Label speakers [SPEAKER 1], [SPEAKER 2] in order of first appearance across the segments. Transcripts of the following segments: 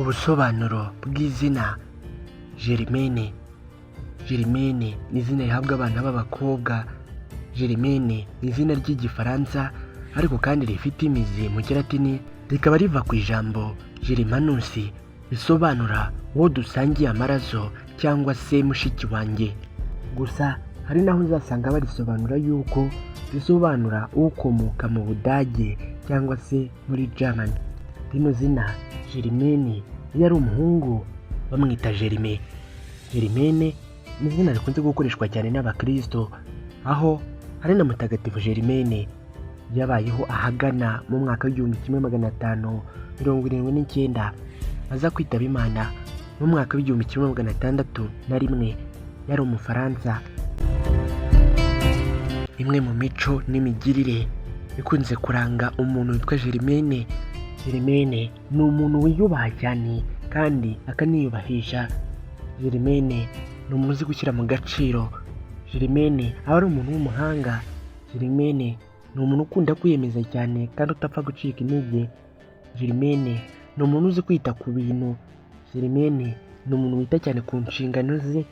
[SPEAKER 1] Ubusobanuro bw'izina Germaine. Germaine ni izina rihabwa abana b'abakobwa. Germaine ni izina ry'igifaransa ariko kandi rifite imizi mu kilatini, rikaba riva ku ijambo Germanus bisobanura uwo dusangiye amaraso cyangwa se mushiki wanjye. Gusa hari naho uzasanga barisobanura yuko risobanura ukomoka mu Budage cyangwa se muri Germany. Rino zina Germaine iyo ari umuhungu bamwita Germain. Germaine ni izina rikunze gukoreshwa cyane n'abakristo, aho hari na mutagatifu Germaine yabayeho ahagana mu mwaka w'1579 aza kwitaba Imana mu mwaka w'1601. Yari Umufaransa. Imwe mu mico n'imigirire ikunze kuranga umuntu witwa Germaine. Germaine ni umuntu wiyubaha cyane kandi akaniyubahisha. Germaine ni umuntu uzi gushyira mu gaciro. Germaine aba ari umuntu w'umuhanga. Germaine ni umuntu ukunda kwiyemeza cyane kandi utapfa gucika intege. Germaine ni umuntu uzi kwita ku bintu. Germaine ni umuntu wita cyane ku nshingano ze.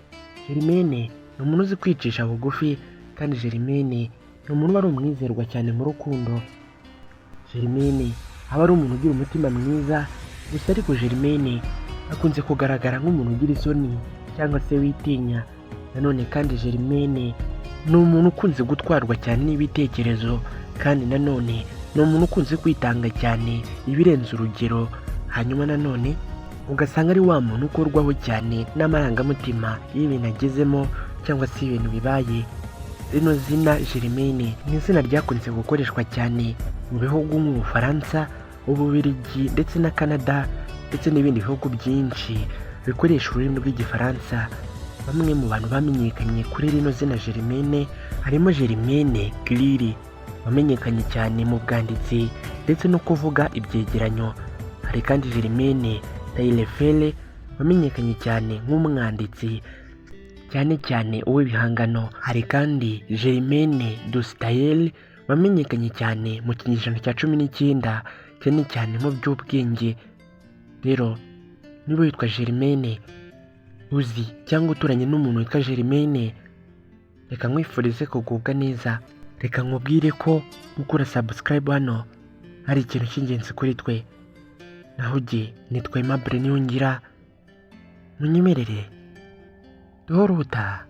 [SPEAKER 1] Germaine ni umuntu uzi kwicisha bugufi kandi Germaine ni umuntu wari umwizerwa cyane mu rukundo. Germaine aba ari umuntu ugira umutima mwiza. Gusa ariko Germaine akunze kugaragara nk'umuntu ugira isoni cyangwa se witinya. Nanone kandi Germaine ni umuntu ukunze gutwarwa cyane n'ibitekerezo, kandi nanone ni umuntu ukunze kwitanga cyane ibirenze urugero. Hanyuma nanone ugasanga ari wa muntu ukorwaho cyane n'amarangamutima y'ibintu agezemo cyangwa se ibintu bibaye. Rino zina Germaine ni izina ryakunze gukoreshwa cyane mu bihugu nk'Ubufaransa, Ububiligi ndetse na Canada ndetse n'ibindi bihugu byinshi bikoresha ururimi rw'igifaransa. Bamwe mu bantu bamenyekanye kuri rino zina Germaine harimo Germaine Greer wamenyekanye cyane mu bwanditsi ndetse no kuvuga ibyegeranyo. Hari kandi Germaine Taillefer wamenyekanye cyane nk'umwanditsi cyane cyane uw'ibihangano. Hari kandi Germaine Dustael wamenyekanye cyane mu kinyejana cya 19 cyane cyane mu by'ubwenge. Rero niba witwa Germaine uzi cyangwa uturanye n'umuntu witwa Germaine, reka nkwifurize kugubwa neza. Reka nkubwire ko gukora subscribe hano ari ikintu cy'ingenzi kuri twe. Naho jye nitwa Aimable Niyongira, munyemerere duhore ubutaha.